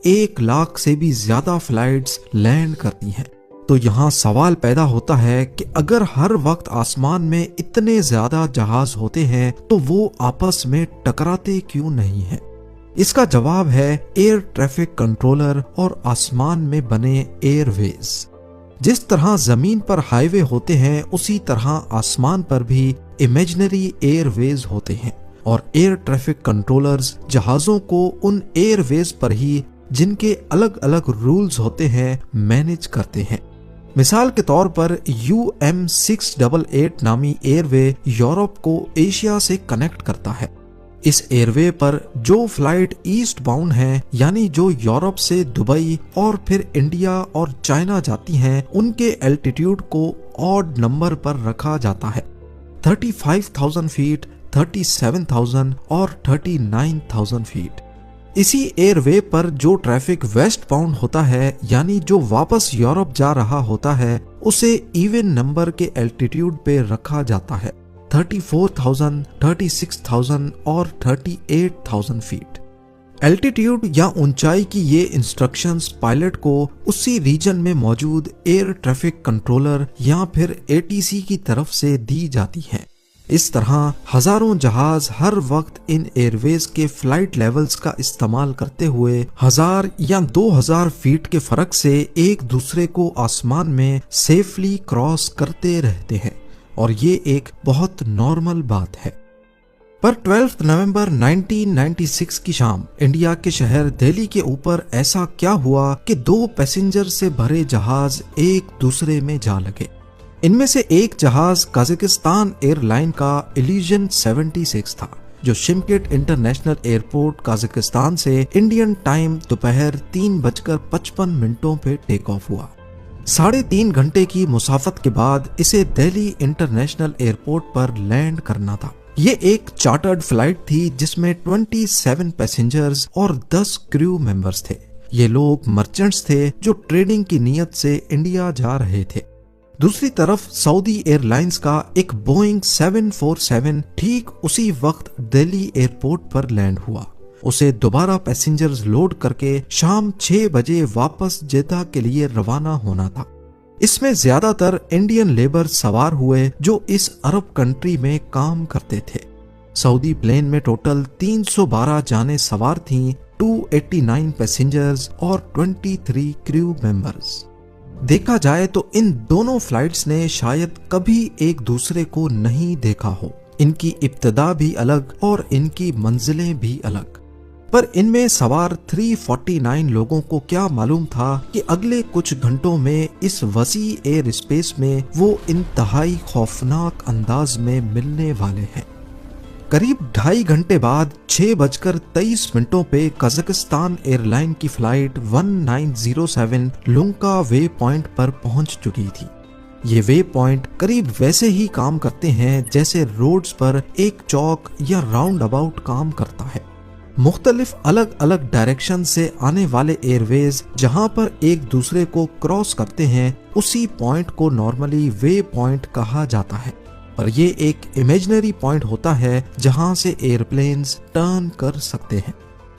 1 लाख से भी ज्यादा फ्लाइट्स लैंड करती हैं। तो यहाँ सवाल पैदा होता है कि अगर हर वक्त आसमान में इतने ज्यादा जहाज होते हैं तो वो आपस में टकराते क्यों नहीं हैं? इसका जवाब है एयर ट्रैफिक कंट्रोलर और आसमान में बने एयरवेज। जिस तरह जमीन पर हाईवे होते हैं उसी तरह आसमान पर भी इमेजिनरी एयरवेज होते हैं और एयर ट्रैफिक कंट्रोलर्स जहाजों को उन एयरवेज पर ही, जिनके अलग अलग रूल्स होते हैं, मैनेज करते हैं। मिसाल के तौर पर UM688 नामी एयरवे यूरोप को एशिया से कनेक्ट करता है। इस एयरवे पर जो फ्लाइट ईस्ट बाउंड है, यानी जो यूरोप से दुबई और फिर इंडिया और चाइना जाती हैं, उनके एल्टीट्यूड को ऑड नंबर पर रखा जाता है। 35,000 फीट, 37,000 और 39,000 फीट। इसी एयरवे पर जो ट्रैफिक वेस्ट बाउंड होता है, यानी जो वापस यूरोप जा रहा होता है, उसे इवन नंबर के एल्टीट्यूड पे रखा जाता है। 34,000, 36,000 और 38,000 फीट। एल्टीट्यूड या ऊंचाई की ये इंस्ट्रक्शंस पायलट को उसी रीजन में मौजूद एयर ट्रैफिक कंट्रोलर या फिर ATC की तरफ से दी जाती हैं। इस तरह हजारों जहाज हर वक्त इन एयरवेज के फ्लाइट लेवल्स का इस्तेमाल करते हुए 1000 या 2000 फीट के फर्क से एक दूसरे को आसमान में सेफली क्रॉस करते रहते हैं और ये एक बहुत नॉर्मल बात है। पर 12 नवंबर 1996 की शाम इंडिया के शहर दिल्ली के ऊपर ऐसा क्या हुआ कि 2 पैसेंजर से भरे जहाज एक दूसरे में जा लगे। इनमें से एक जहाज कजाकिस्तान एयरलाइन का इल्यूजन 76 था, जो शिमकिट इंटरनेशनल एयरपोर्ट कजाकिस्तान से इंडियन टाइम दोपहर 3:55 पे टेक ऑफ हुआ। 3.5 घंटे की मुसाफत के बाद इसे दिल्ली इंटरनेशनल एयरपोर्ट पर लैंड करना था। ये एक चार्टर्ड फ्लाइट थी जिसमें 27 पैसेंजर्स और 10 क्रू मेंबर्स थे। ये लोग मर्चेंट्स थे जो ट्रेडिंग की नीयत से इंडिया जा रहे थे। दूसरी तरफ सऊदी एयरलाइंस का एक बोइंग 747 ठीक उसी वक्त दिल्ली एयरपोर्ट पर लैंड हुआ। उसे दोबारा पैसेंजर्स लोड करके शाम 6 बजे वापस जेद्दा के लिए रवाना होना था। इसमें ज्यादातर इंडियन लेबर सवार हुए जो इस अरब कंट्री में काम करते थे। सऊदी प्लेन में टोटल 312 जाने सवार थीं, 289 पैसेंजर्स और 23 क्रू मेंबर्स। देखा जाए तो इन दोनों फ्लाइट्स ने शायद कभी एक दूसरे को नहीं देखा हो। इनकी इब्तिदा भी अलग और इनकी मंजिलें भी अलग। पर इनमें सवार 349 लोगों को क्या मालूम था कि अगले कुछ घंटों में इस वसी एयर स्पेस में वो इंतहाई खौफनाक अंदाज में मिलने वाले हैं। करीब 2.5 घंटे बाद 6:23 पे कजाकिस्तान एयरलाइन की फ्लाइट 1907 लुंका वे पॉइंट पर पहुंच चुकी थी। ये वे पॉइंट करीब वैसे ही काम करते हैं जैसे रोड्स पर एक चौक या राउंड अबाउट काम करता है। मुख्तलिफ अलग अलग डायरेक्शन से आने वाले एयरवेज जहां पर एक दूसरे को क्रॉस करते हैं, उसी पॉइंट को नॉर्मली वे पॉइंट कहा जाता है। पर ये एक इमेजिनरी पॉइंट होता है जहां से एयरप्लेन्स टर्न कर सकते हैं।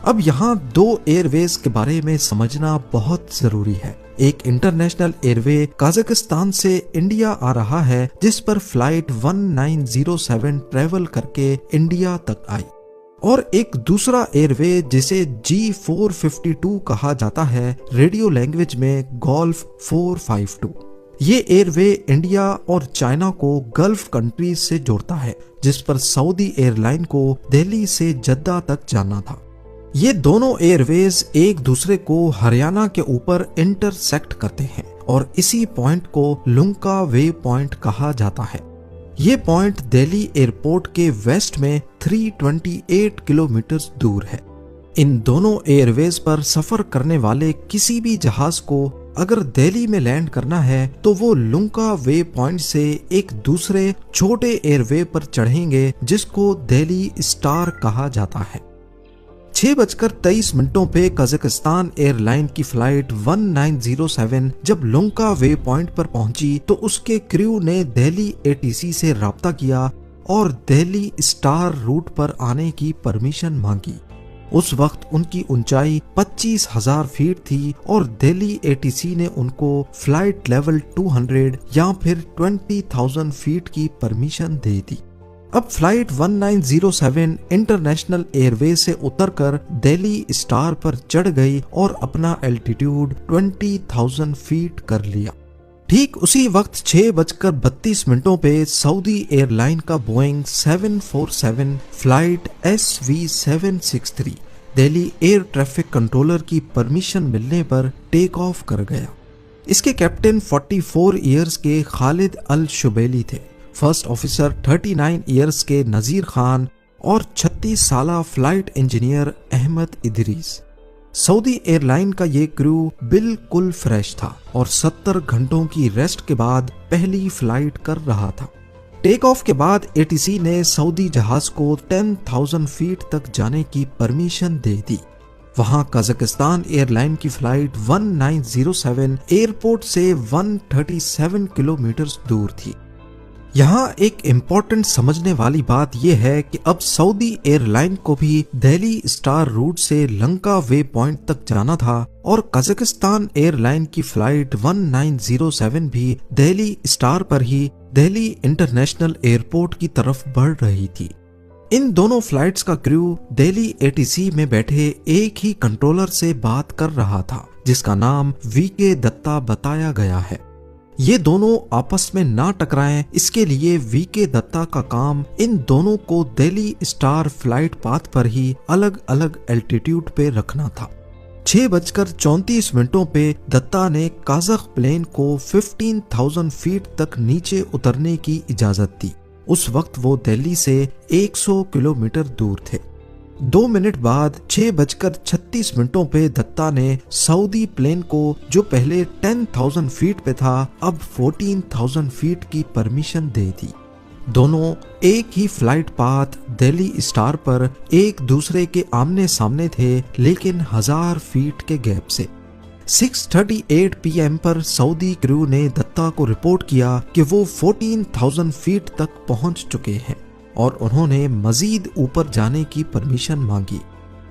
अब यहाँ 2 एयरवेज के बारे में समझना बहुत जरूरी है। एक इंटरनेशनल एयरवे कजाकिस्तान से इंडिया आ रहा है, जिस पर फ्लाइट 1907 ट्रेवल करके इंडिया तक आई, और एक दूसरा एयरवे जिसे G452 कहा जाता है, रेडियो लैंग्वेज में गोल्फ 452। ये एयरवे इंडिया और चाइना को गल्फ कंट्रीज से जोड़ता है, जिस पर सऊदी एयरलाइन को दिल्ली से जद्दा तक जाना था। ये दोनों एयरवेज एक दूसरे को हरियाणा के ऊपर इंटरसेक्ट करते हैं और इसी पॉइंट को लुंका वे पॉइंट कहा जाता है। ये पॉइंट दिल्ली एयरपोर्ट के वेस्ट में 328 किलोमीटर दूर है। इन दोनों एयरवेज पर सफर करने वाले किसी भी जहाज को अगर दिल्ली में लैंड करना है तो वो लुंका वे पॉइंट से एक दूसरे छोटे एयरवे पर चढ़ेंगे, जिसको दिल्ली स्टार कहा जाता है। 6:23 पे कजाकिस्तान एयरलाइन की फ्लाइट 1907 जब लुंका वे पॉइंट पर पहुंची तो उसके क्रू ने दिल्ली ATC से राब्ता किया और दिल्ली स्टार रूट पर आने की परमिशन मांगी। उस वक्त उनकी ऊंचाई 25,000 फीट थी और दिल्ली एटीसी ने उनको फ्लाइट लेवल 200 या फिर 20,000 फीट की परमिशन दे दी। अब फ्लाइट 1907 इंटरनेशनल एयरवेज से उतरकर दिल्ली स्टार पर चढ़ गई और अपना एल्टीट्यूड 20,000 फीट कर लिया। ठीक उसी वक्त 6:32 पे सऊदी एयरलाइन का Boeing 747 flight SV763 Delhi air traffic controller की परमिशन मिलने पर टेक ऑफ कर गया। इसके कैप्टन 44 इयर्स के खालिद अल शुबैली थे, फर्स्ट ऑफिसर 39 इयर्स के नजीर खान और 36 साला flight engineer Ahmed Idris. Saudi airline का ये क्रू बिल्कुल फ्रेश था और 70 घंटों की रेस्ट के बाद पहली फ्लाइट कर रहा था। टेक ऑफ के बाद एटीसी ने सऊदी जहाज को 10,000 फीट तक जाने की परमिशन दे दी। वहां कजाकिस्तान एयरलाइन की फ्लाइट 1907 एयरपोर्ट से 137 किलोमीटर दूर थी। यहाँ एक इम्पोर्टेंट समझने वाली बात यह है कि अब सऊदी एयरलाइन को भी दिल्ली स्टार रूट से लंका वे पॉइंट तक जाना था और कजाकिस्तान एयरलाइन की फ्लाइट 1907 भी दिल्ली स्टार पर ही दिल्ली इंटरनेशनल एयरपोर्ट की तरफ बढ़ रही थी। इन दोनों फ्लाइट्स का क्रू दिल्ली एटीसी में बैठे एक ही कंट्रोलर से बात कर रहा था, जिसका नाम वीके दत्ता बताया गया है। ये दोनों आपस में ना टकराएं, इसके लिए वीके दत्ता का काम इन दोनों को दिल्ली स्टार फ्लाइट पाथ पर ही अलग अलग एल्टीट्यूड पे रखना था। 6:34 पे दत्ता ने काज़ख प्लेन को 15,000 फीट तक नीचे उतरने की इजाजत दी। उस वक्त वो दिल्ली से 100 किलोमीटर दूर थे। 2 मिनट बाद 6:36 पे दत्ता ने सऊदी प्लेन को, जो पहले 10,000 फीट पे था, अब 14,000 फीट की परमिशन दे दी। दोनों एक ही फ्लाइट पाथ दिल्ली स्टार पर एक दूसरे के आमने सामने थे, लेकिन 1000 फीट के गैप से। 6:38 PM पर सऊदी क्रू ने दत्ता को रिपोर्ट किया कि वो 14,000 फीट तक पहुंच चुके हैं और उन्होंने मजीद ऊपर जाने की परमिशन मांगी,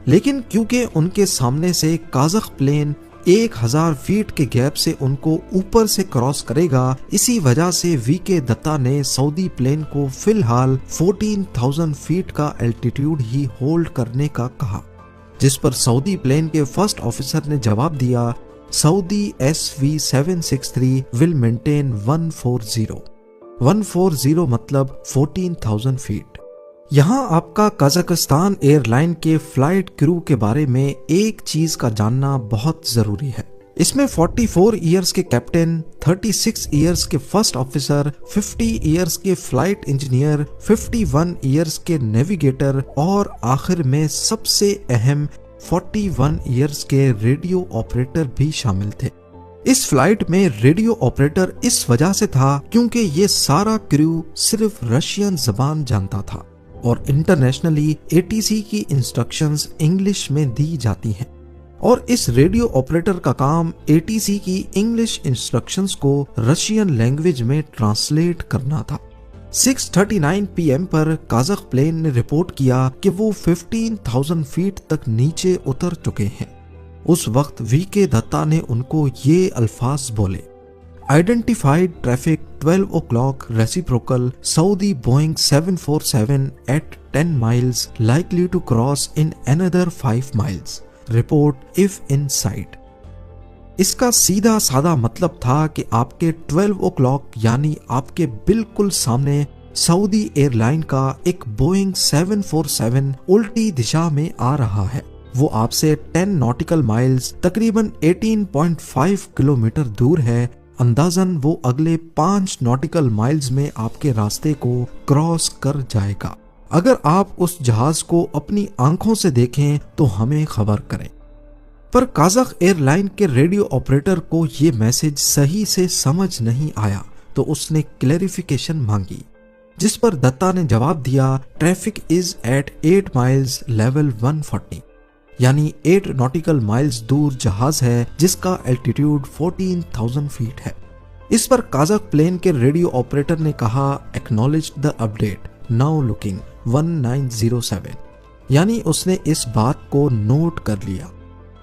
लेकिन क्योंकि उनके सामने से काज़ख प्लेन 1000 फीट के गैप से उनको ऊपर से क्रॉस करेगा, इसी वजह से वीके दत्ता ने सऊदी प्लेन को फिलहाल 14,000 फीट का एल्टीट्यूड ही होल्ड करने का कहा, जिस पर सऊदी प्लेन के फर्स्ट ऑफिसर ने जवाब दिया, सऊदी SV763 विल मेंटेन 140 मतलब 14,000 फीट। यहाँ आपका कजाकिस्तान एयरलाइन के फ्लाइट क्रू के बारे में एक चीज का जानना बहुत जरूरी है। इसमें 44 इयर्स के कैप्टन, 36 इयर्स के फर्स्ट ऑफिसर, 50 इयर्स के फ्लाइट इंजीनियर, 51 इयर्स के नेविगेटर और आखिर में सबसे अहम 41 इयर्स के रेडियो ऑपरेटर भी शामिल थे। इस फ्लाइट में रेडियो ऑपरेटर इस वजह से था क्योंकि ये सारा क्रू सिर्फ रशियन जबान जानता था और इंटरनेशनली एटीसी की इंस्ट्रक्शंस इंग्लिश में दी जाती हैं और इस रेडियो ऑपरेटर का काम एटीसी की इंग्लिश इंस्ट्रक्शंस को रशियन लैंग्वेज में ट्रांसलेट करना था। 6:39 PM पर काज़ख प्लेन ने रिपोर्ट किया कि वो 15,000 फीट तक नीचे उतर चुके हैं। उस वक्त वीके दत्ता ने उनको ये अल्फाज बोले, identified traffic 12 o'clock reciprocal Saudi Boeing 747 at 10 miles likely to cross in another 5 miles. Report if in site. इसका सीधा साधा मतलब था कि आपके 12 o'clock यानी आपके बिल्कुल सामने सऊदी एयरलाइन का एक बोइंग 747 उल्टी दिशा में आ रहा है। वो आपसे 10 नॉटिकल माइल्स तकरीबन 18.5 किलोमीटर दूर है। अंदाजन वो अगले 5 नॉटिकल माइल्स में आपके रास्ते को क्रॉस कर जाएगा। अगर आप उस जहाज को अपनी आंखों से देखें तो हमें खबर करें। पर काज़ख एयरलाइन के रेडियो ऑपरेटर को ये मैसेज सही से समझ नहीं आया तो उसने क्लैरिफिकेशन मांगी, जिस पर दत्ता ने जवाब दिया, traffic is at 8 miles level 140, यानी 8 नॉटिकल माइल्स दूर जहाज है जिसका एल्टीट्यूड 14,000 फीट है। इस पर काज़ख प्लेन के रेडियो ऑपरेटर ने कहा, acknowledge the update, now looking 1907। यानी उसने इस बात को नोट कर लिया।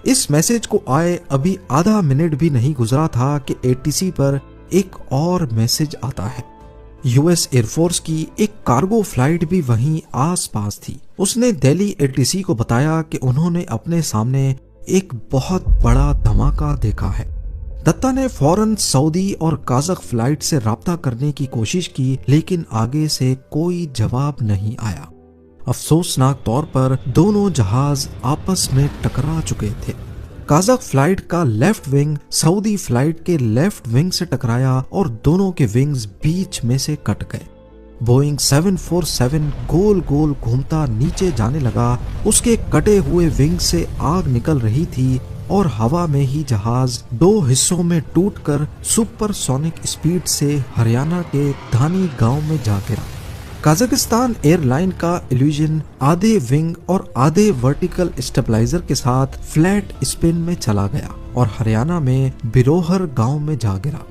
इस मैसेज को आए अभी आधा मिनट भी नहीं गुजरा था कि एटीसी पर एक और मैसेज आता है। यूएस एयरफोर्स की एक कार्गो फ्लाइट भी वहीं आसपास थी। उसने दिल्ली एटीसी को बताया कि उन्होंने अपने सामने एक बहुत बड़ा धमाका देखा है। दत्ता ने फौरन सऊदी और काज़क फ्लाइट से राब्ता करने की कोशिश की, लेकिन आगे से कोई जवाब नहीं आया। अफसोसनाक तौर पर दोनों जहाज आपस में टकरा चुके थे। काज़क फ्लाइट का लेफ्ट विंग सऊदी फ्लाइट के लेफ्ट विंग से टकराया और दोनों के विंग्स बीच में से कट गए। बोइंग 747 गोल गोल घूमता नीचे जाने लगा। उसके कटे हुए विंग से आग निकल रही थी और हवा में ही जहाज दो हिस्सों में टूटकर सुपरसोनिक स्पीड से हरियाणा के धानी गांव में जा गिरा। कजाकिस्तान एयरलाइन का इल्यूजन आधे विंग और आधे वर्टिकल स्टेबलाइजर के साथ फ्लैट स्पिन में चला गया और हरियाणा में बिरोहर गांव में जा गिरा।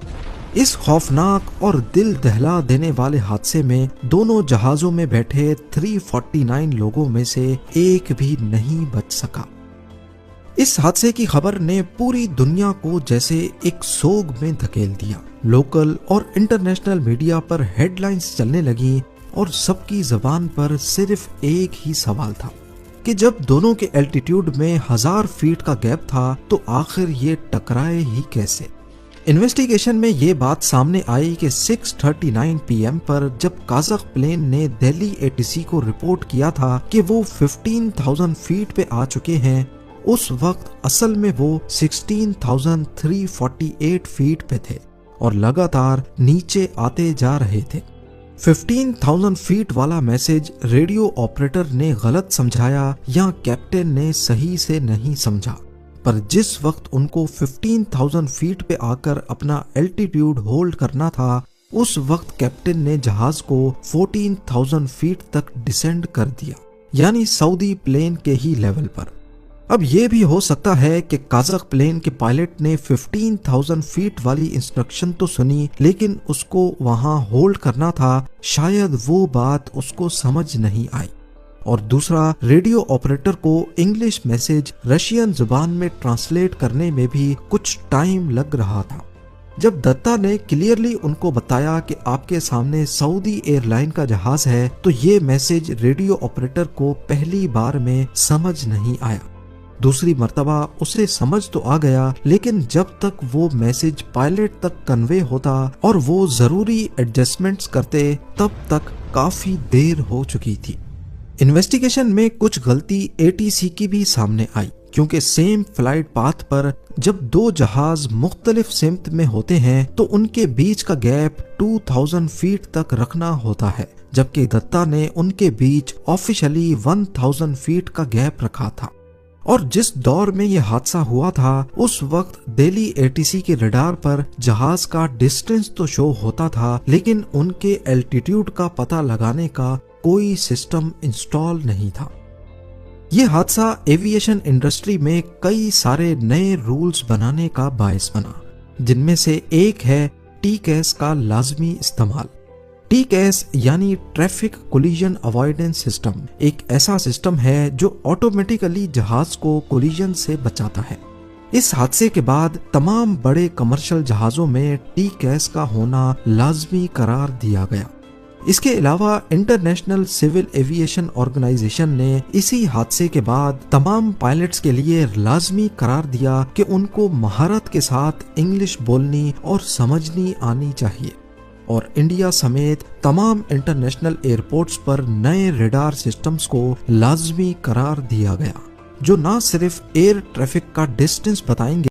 इस खौफनाक और दिल दहला देने वाले हादसे में दोनों जहाजों में बैठे 349 लोगों में से एक भी नहीं बच सका। इस हादसे की खबर ने पूरी दुनिया को जैसे एक सोग में धकेल दिया। लोकल और इंटरनेशनल मीडिया पर हेडलाइंस चलने लगी और सबकी जबान पर सिर्फ एक ही सवाल था कि जब दोनों के एल्टीट्यूड में 1000 फीट का गैप था तो आखिर ये टकराए ही कैसे। इन्वेस्टिगेशन में ये बात सामने आई कि 6:39 PM पर जब काज़क प्लेन ने दिल्ली एटीसी को रिपोर्ट किया था कि वो 15,000 फीट पे आ चुके हैं, उस वक्त असल में वो 16,348 फीट पे थे और लगातार नीचे आते जा रहे थे। 15,000 फीट वाला मैसेज रेडियो ऑपरेटर ने गलत समझाया या कैप्टन ने सही से नहीं समझा, पर जिस वक्त उनको 15,000 फीट पे आकर अपना एल्टीट्यूड होल्ड करना था, उस वक्त कैप्टन ने जहाज को 14,000 फीट तक डिसेंड कर दिया, यानी सऊदी प्लेन के ही लेवल पर। अब यह भी हो सकता है कि काज़क प्लेन के पायलट ने 15,000 फीट वाली इंस्ट्रक्शन तो सुनी, लेकिन उसको वहां होल्ड करना था, शायद वो बात उसको समझ नहीं आई। और दूसरा, रेडियो ऑपरेटर को इंग्लिश मैसेज रशियन जुबान में ट्रांसलेट करने में भी कुछ टाइम लग रहा था। जब दत्ता ने क्लियरली उनको बताया कि आपके सामने सऊदी एयरलाइन का जहाज है, तो ये मैसेज रेडियो ऑपरेटर को पहली बार में समझ नहीं आया। दूसरी मर्तबा उसे समझ तो आ गया, लेकिन जब तक वो मैसेज पायलट तक कन्वे होता और वो जरूरी एडजस्टमेंट्स करते, तब तक काफी देर हो चुकी थी। इन्वेस्टिगेशन में कुछ गलती एटीसी की भी सामने आई, क्योंकि सेम फ्लाइट पाथ पर जब दो जहाज मुख्तलिफ सिमत में होते हैं तो उनके बीच का गैप 2000 फीट तक रखना होता है, जबकि दत्ता ने उनके बीच ऑफिशियली 1000 फीट का गैप रखा था। और जिस दौर में यह हादसा हुआ था, उस वक्त दिल्ली एटीसी के रडार पर जहाज का डिस्टेंस तो शो होता था, लेकिन उनके एल्टीट्यूड का पता लगाने का कोई सिस्टम इंस्टॉल नहीं था। यह हादसा एविएशन इंडस्ट्री में कई सारे नए रूल्स बनाने का बायस बना, जिनमें से एक है टीकैस का लाजमी इस्तेमाल। टीकैस यानी ट्रैफिक कोलिजन अवॉइडेंस सिस्टम एक ऐसा सिस्टम है जो ऑटोमेटिकली जहाज को कोलिजन से बचाता है। इस हादसे के बाद तमाम बड़े कमर्शियल जहाजों में टीकैस का होना लाजमी करार दिया गया। इसके अलावा इंटरनेशनल सिविल एविएशन ऑर्गेनाइजेशन ने इसी हादसे के बाद तमाम पायलट्स के लिए लाजमी करार दिया कि उनको महारत के साथ इंग्लिश बोलनी और समझनी आनी चाहिए। और इंडिया समेत तमाम इंटरनेशनल एयरपोर्ट्स पर नए रडार सिस्टम्स को लाजमी करार दिया गया, जो न सिर्फ एयर ट्रैफिक का डिस्टेंस बताएंगे